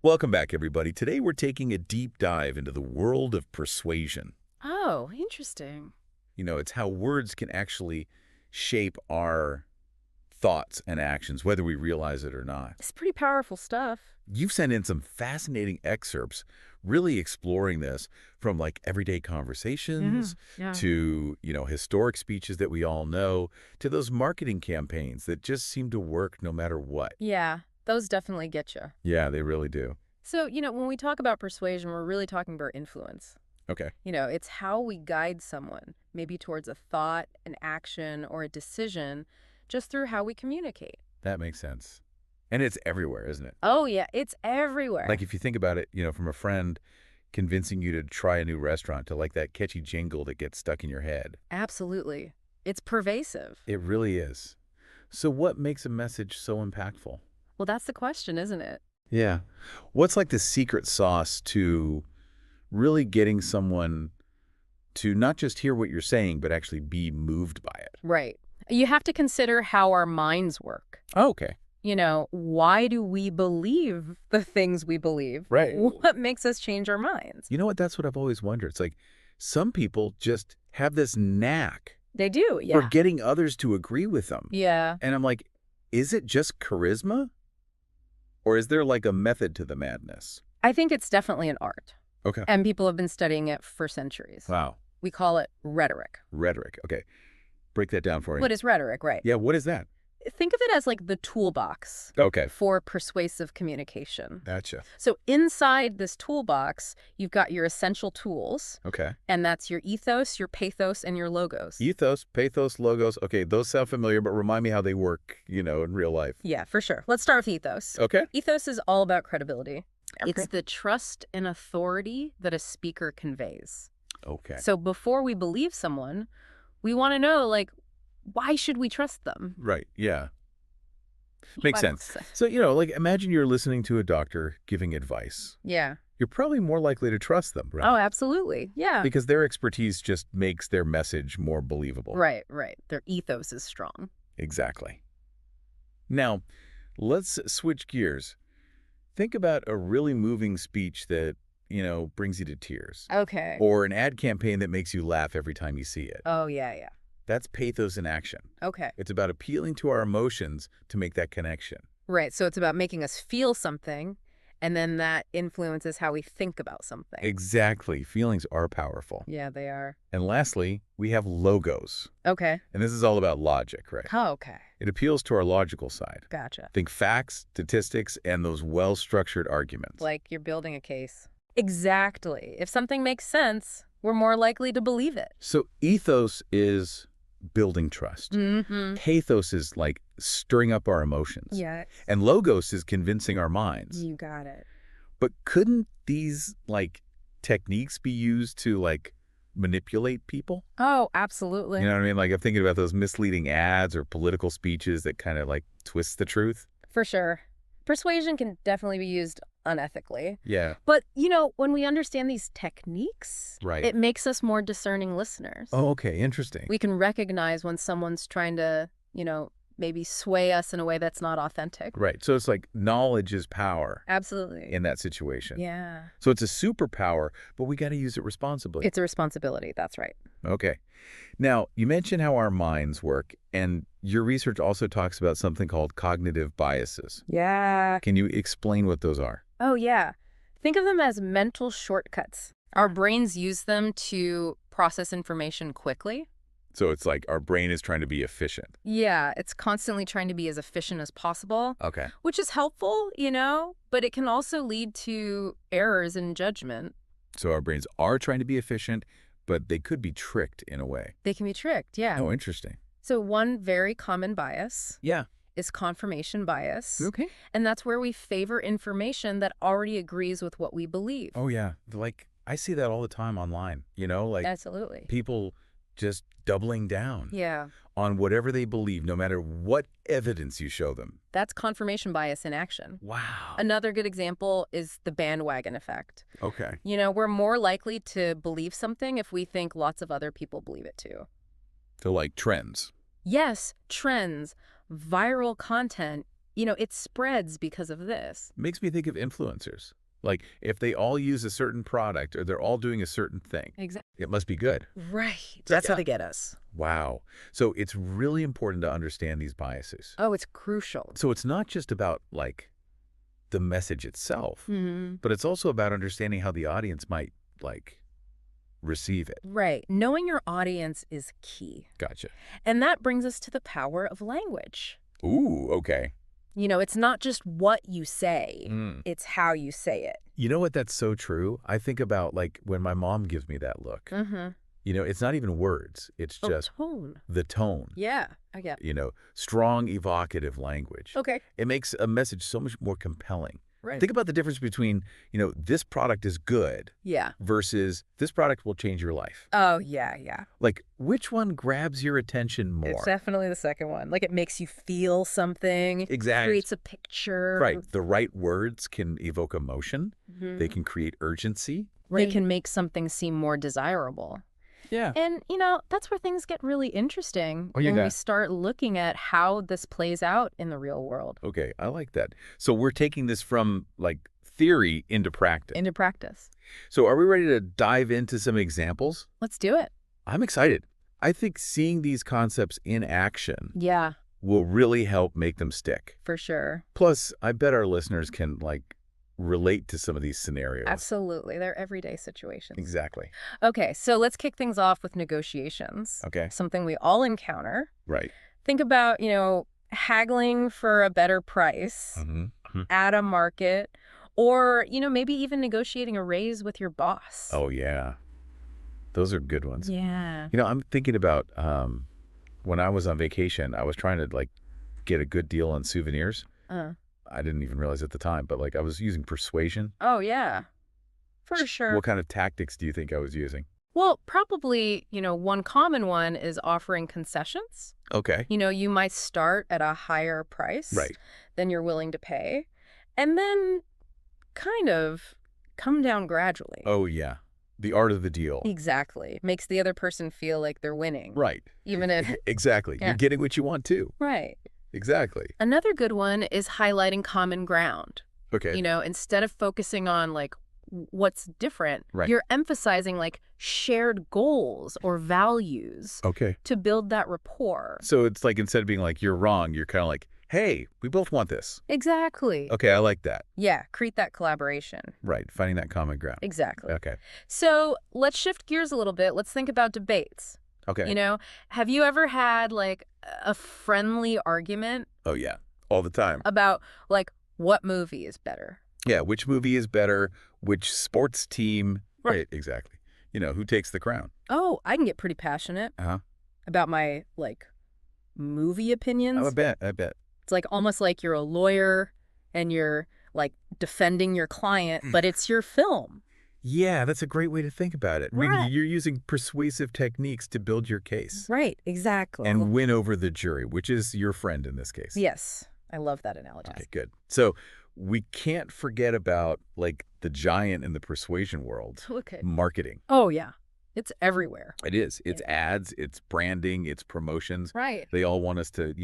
Welcome back, everybody. Today we're taking a deep dive into the world of persuasion. Oh, interesting. It's how words can actually shape our thoughts and actions, whether we realize it or not. It's pretty powerful stuff. You've sent in some fascinating excerpts really exploring this from like everyday conversations Yeah. to, historic speeches that we all know to those marketing campaigns that just seem to work no matter what. Yeah, those definitely get you. Yeah, they really do. So, when we talk about persuasion, we're really talking about influence. Okay. It's how we guide someone, maybe towards a thought, an action, or a decision, just through how we communicate. That makes sense. And it's everywhere, isn't it? Oh, yeah, it's everywhere. Like if you think about it, from a friend convincing you to try a new restaurant to like that catchy jingle that gets stuck in your head. Absolutely. It's pervasive. It really is. So what makes a message so impactful? Well, that's the question, isn't it? Yeah. What's like the secret sauce to really getting someone to not just hear what you're saying, but actually be moved by it? Right. You have to consider how our minds work. Oh, okay. Why do we believe the things we believe? Right. What makes us change our minds? You know what? That's what I've always wondered. It's like some people just have this knack They do, for yeah. getting others to agree with them. Yeah. And I'm like, is it just charisma? Or is there like a method to the madness? I think it's definitely an art. Okay. And people have been studying it for centuries. Wow. We call it rhetoric. Rhetoric. Okay. Break that down for me. What is rhetoric, right? Yeah, what is that? Think of it as like the toolbox Okay. for persuasive communication. Gotcha. So inside this toolbox, you've got your essential tools, Okay. and that's your ethos, your pathos, and your logos. Ethos, pathos, logos. Okay, those sound familiar, but remind me how they work, in real life. Yeah, for sure. Let's start with ethos. Okay. Ethos is all about credibility. Okay. It's the trust and authority that a speaker conveys. Okay. So before we believe someone, we want to know, why should we trust them? Right. Yeah. Makes What sense. else? So, imagine you're listening to a doctor giving advice. Yeah. You're probably more likely to trust them, right? Oh, absolutely. Yeah. Because their expertise just makes their message more believable. Right. Their ethos is strong. Exactly. Now, let's switch gears. Think about a really moving speech that, brings you to tears. Okay. Or an ad campaign that makes you laugh every time you see it. Oh, yeah. That's pathos in action. Okay. It's about appealing to our emotions to make that connection. Right. So it's about making us feel something, and then that influences how we think about something. Exactly. Feelings are powerful. Yeah, they are. And lastly, we have logos. Okay. And this is all about logic, right? Oh, okay. It appeals to our logical side. Gotcha. Think facts, statistics, and those well-structured arguments. Like you're building a case. Exactly. If something makes sense, we're more likely to believe it. So ethos is building trust. Mm-hmm. Pathos is like stirring up our emotions. Yeah. And logos is convincing our minds. You got it. But couldn't these techniques be used to manipulate people? Oh, absolutely. You know what I mean? Like I'm thinking about those misleading ads or political speeches that kind of twist the truth. For sure. Persuasion can definitely be used unethically. Yeah. But, when we understand these techniques, Right. it makes us more discerning listeners. Oh, okay. Interesting. We can recognize when someone's trying to, maybe sway us in a way that's not authentic. Right. So it's like knowledge is power Absolutely. in that situation. Yeah. So it's a superpower, but we got to use it responsibly. It's a responsibility. That's right. Okay. Now, you mentioned how our minds work, and your research also talks about something called cognitive biases. Yeah. Can you explain what those are? Oh, yeah. Think of them as mental shortcuts. Our brains use them to process information quickly. So it's like our brain is trying to be efficient. Yeah, it's constantly trying to be as efficient as possible, Okay. which is helpful, but it can also lead to errors in judgment. So our brains are trying to be efficient, but they could be tricked in a way. They can be tricked, yeah. Oh, interesting. So one very common bias Yeah. is confirmation bias. Okay. And that's where we favor information that already agrees with what we believe. Oh, yeah. I see that all the time online, Absolutely. people just doubling down Yeah. on whatever they believe, no matter what evidence you show them. That's confirmation bias in action. Wow. Another good example is the bandwagon effect. Okay. We're more likely to believe something if we think lots of other people believe it too. So trends. Yes, trends, viral content, it spreads because of this. Makes me think of influencers. Like, if they all use a certain product or they're all doing a certain thing, Exactly. it must be good. Right. That's how Yeah. they get us. Wow. So it's really important to understand these biases. Oh, it's crucial. So it's not just about, like, the message itself, but it's also about understanding how the audience might, like, receive it. Right. Knowing your audience is key. Gotcha. And that brings us to the power of language. Ooh, okay. It's not just what you say, it's how you say it. You know what? That's so true. I think about, like, when my mom gives me that look. It's not even words. It's just tone. the tone. Yeah, I get it. Strong, evocative language. Okay. It makes a message so much more compelling. Right. Think about the difference between, this product is good Yeah. versus this product will change your life. Oh, yeah, yeah. Like, which one grabs your attention more? It's definitely the second one. Like, it makes you feel something. Exactly. Creates a picture. Right. The right words can evoke emotion. Mm-hmm. They can create urgency. They can make something seem more desirable. Yeah. And, that's where things get really interesting Oh, you when got we it. start looking at how this plays out in the real world. Okay, I like that. So we're taking this from, like, theory into practice. Into practice. So are we ready to dive into some examples? Let's do it. I'm excited. I think seeing these concepts in action Yeah, will really help make them stick. for sure. Plus, I bet our listeners can, like, relate to some of these scenarios. Absolutely. They're everyday situations. Exactly. Okay, so let's kick things off with negotiations. Okay. Something we all encounter. Right. Think about, haggling for a better price at a market, or, maybe even negotiating a raise with your boss. Oh, yeah. Those are good ones. Yeah. I'm thinking about when I was on vacation, I was trying to, like, get a good deal on souvenirs. I didn't even realize at the time, but, like, I was using Persuasion. Oh, yeah. For sure. What kind of tactics do you think I was using? Well, probably, one common one is offering concessions. Okay. You might start at a higher price Right. than you're willing to pay, and then kind of come down gradually. Oh, yeah. The art of the deal. Exactly. Makes the other person feel like they're winning. Right. Even if... Exactly. Yeah. You're getting what you want, too. Right. Exactly. Another good one is highlighting common ground. Okay. Instead of focusing on, like, what's different, Right. you're emphasizing, like, shared goals or values Okay. to build that rapport. So it's like, instead of being like, you're wrong, you're kind of like, hey, we both want this. Exactly. Okay, I like that. Yeah, create that collaboration. Right. Finding that common ground. Exactly. Okay. So let's shift gears a little bit. Let's think about debates. Okay. Have you ever had, like, a friendly argument Oh, yeah. All the time. about, like, what movie is better? Yeah. Which movie is better? Which sports team? Right. Right. Exactly. Who takes the crown? Oh, I can get pretty passionate Uh-huh. about my, like, movie opinions. Oh, I bet. I bet. It's like almost like you're a lawyer and you're, like, defending your client, but it's your film. Yeah, that's a great way to think about it. I mean, Right. you're using persuasive techniques to build your case Right, exactly. and win over the jury, which is your friend in this case. Yes, I love that analogy. Okay, good. So we can't forget about, like, the giant in the persuasion world, Okay. marketing. Oh, yeah. It's everywhere. It is. It's ads, it's branding, it's promotions. Right. They all want us to,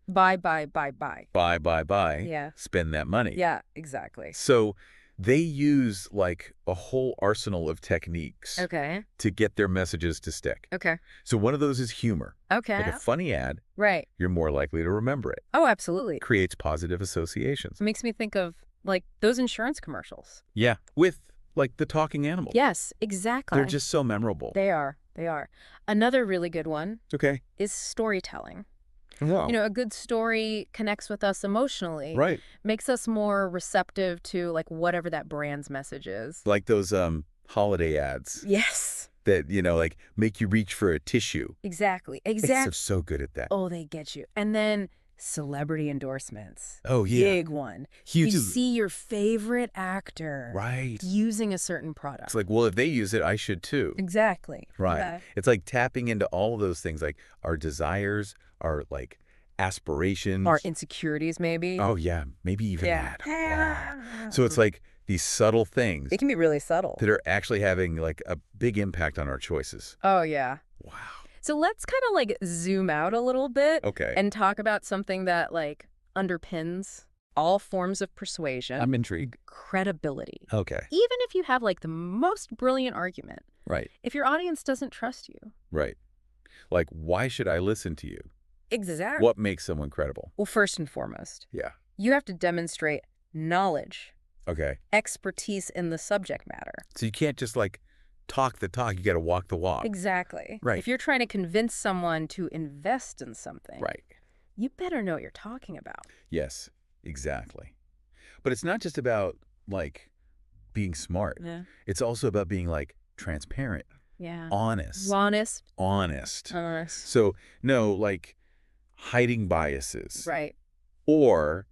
Buy. buy, Yeah. spend that money. Yeah, exactly. So they use, like, a whole arsenal of techniques Okay. to get their messages to stick. Okay. So one of those is humor. Okay. Like a funny ad, Right. you're more likely to remember it. Oh, absolutely. Creates positive associations. It makes me think of, like, those insurance commercials. Yeah. With, like, the talking animal. Yes, exactly. They're just so memorable. They are. Another really good one Okay. is storytelling. Wow. A good story connects with us emotionally. Right. Makes us more receptive to, like, whatever that brand's message is. Like those holiday ads Yes. that, like, make you reach for a tissue. Exactly. They're so good at that. Oh, they get you. And then celebrity endorsements. Oh, yeah. Big one. Huge. You see your favorite actor Right. using a certain product. It's like, well, if they use it, I should too. Exactly. Right. Yeah. It's like tapping into all of those things, like our desires, our, like, aspirations. Or insecurities, maybe. Oh, yeah. Maybe even Yeah. that. Wow. So it's like these subtle things It can be really subtle. that are actually having, like, a big impact on our choices. Oh, yeah. Wow. So let's kind of, like, zoom out a little bit Okay. and talk about something that, like, underpins all forms of persuasion. I'm intrigued. Credibility. Okay. Even if you have like the most brilliant argument, Right. if your audience doesn't trust you. Right. Like, why should I listen to you? Exactly. What makes someone credible? Well, first and foremost, Yeah. you have to demonstrate knowledge, Okay. expertise in the subject matter. So you can't just like talk the talk. You got to walk the walk. Exactly. Right. If you're trying to convince someone to invest in something, Right. you better know what you're talking about. Yes, exactly. But it's not just about like being smart. Yeah. It's also about being like transparent, Yeah. honest. Honest. So no, like hiding biases. Right. Or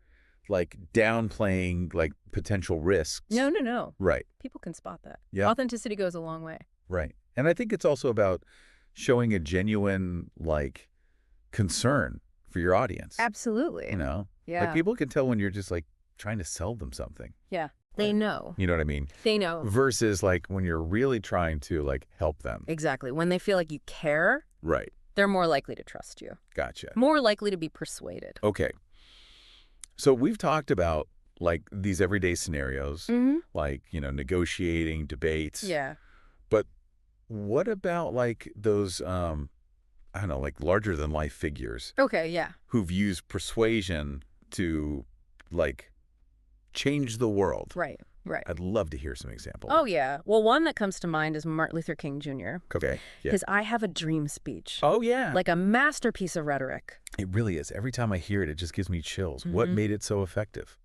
like downplaying like potential risks. No. Right. People can spot that. Yeah. Authenticity goes a long way. Right. And I think it's also about showing a genuine like concern for your audience. Absolutely. You know? Yeah. Like people can tell when you're just like trying to sell them something. Yeah. They know. You know what I mean? They know. Versus like when you're really trying to like help them. Exactly. When they feel like you care, Right. they're more likely to trust you. Gotcha. More likely to be persuaded. Okay. So we've talked about like these everyday scenarios, like, you know, negotiating, debates. Yeah. But what about like those, I don't know, like larger than life figures Okay, yeah. who've used persuasion to like change the world? Right. I'd love to hear some examples. Oh, yeah. Well, one that comes to mind is Martin Luther King Jr. Okay. Yeah. His I Have a Dream speech. Oh, yeah. Like a masterpiece of rhetoric. It really is. Every time I hear it, it just gives me chills. What made it so effective?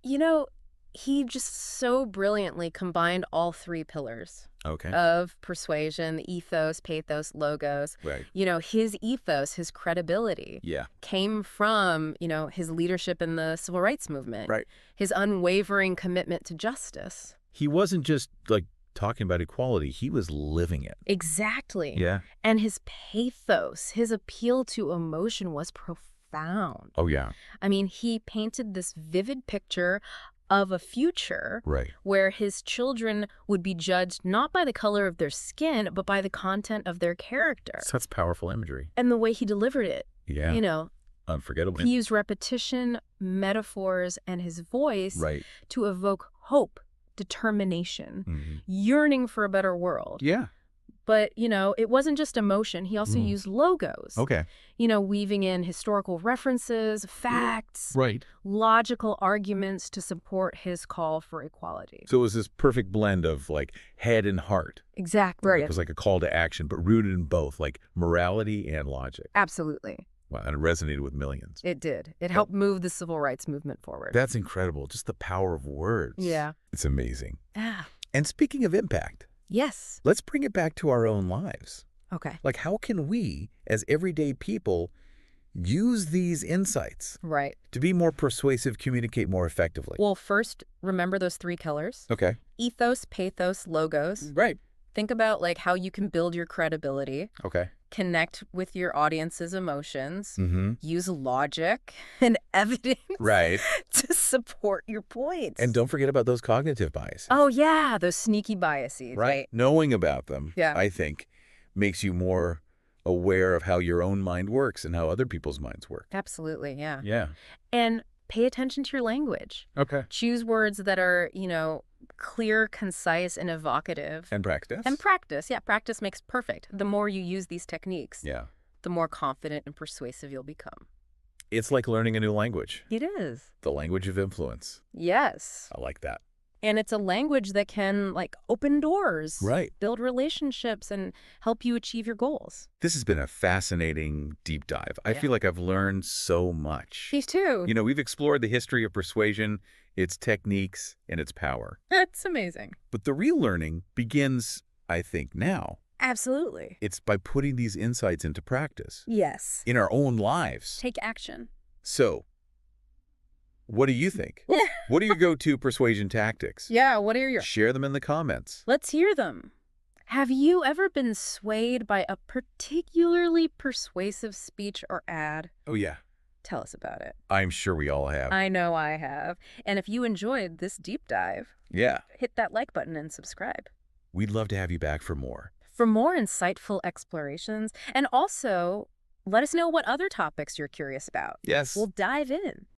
You know, he just so brilliantly combined all three pillars Okay. of persuasion, the ethos, pathos, logos. Right. You know, his ethos, his credibility Yeah. came from, you know, his leadership in the civil rights movement. Right. His unwavering commitment to justice. He wasn't just like talking about equality. He was living it. Exactly. Yeah. And his pathos, his appeal to emotion was profound. Oh, yeah. I mean, he painted this vivid picture of a future Right. where his children would be judged not by the color of their skin, but by the content of their character. Such powerful imagery. And the way he delivered it, Yeah. you know, Unforgettable. he used repetition, metaphors, and his voice Right. to evoke hope, determination, Mhm. yearning for a better world. Yeah. But, you know, it wasn't just emotion. He also used logos. Okay. You know, weaving in historical references, facts, Right. logical arguments to support his call for equality. So it was this perfect blend of like head and heart. Exactly. It was like a call to action, but rooted in both, like morality and logic. Absolutely. Wow. And it resonated with millions. It did. It helped move the civil rights movement forward. That's incredible. Just the power of words. Yeah. It's amazing. Ah. And speaking of impact, Yes. let's bring it back to our own lives. Okay. Like, how can we, as everyday people, use these insights Right. to be more persuasive, communicate more effectively? Well, first, remember those three pillars. Okay. Ethos, pathos, logos. Right. Think about like how you can build your credibility, Okay. connect with your audience's emotions, Mm-hmm. use logic and evidence Right. to support your points. And don't forget about those cognitive biases. Oh, yeah, those sneaky biases, right? Knowing about them, Yeah. I think, makes you more aware of how your own mind works and how other people's minds work. Absolutely, yeah. Yeah. And pay attention to your language. Okay. Choose words that are, you know, clear, concise, and evocative. And practice. And practice. Yeah, practice makes perfect. The more you use these techniques, Yeah. the more confident and persuasive you'll become. It's like learning a new language. It is. The language of influence. Yes. I like that. And it's a language that can, like, open doors. Right. Build relationships and help you achieve your goals. This has been a fascinating deep dive. I feel like I've learned so much. These too. You know, we've explored the history of persuasion, its techniques, and its power. That's amazing. But the real learning begins, I think, now. Absolutely. It's by putting these insights into practice Yes. in our own lives. Take action. So, what do you think? What are your go-to persuasion tactics? Yeah, what are your... Share them in the comments. Let's hear them. Have you ever been swayed by a particularly persuasive speech or ad? Oh, yeah. Tell us about it. I'm sure we all have. I know I have. And if you enjoyed this deep dive, Yeah. hit that like button and subscribe. We'd love to have you back for more. For more insightful explorations, and also let us know what other topics you're curious about. Yes. We'll dive in.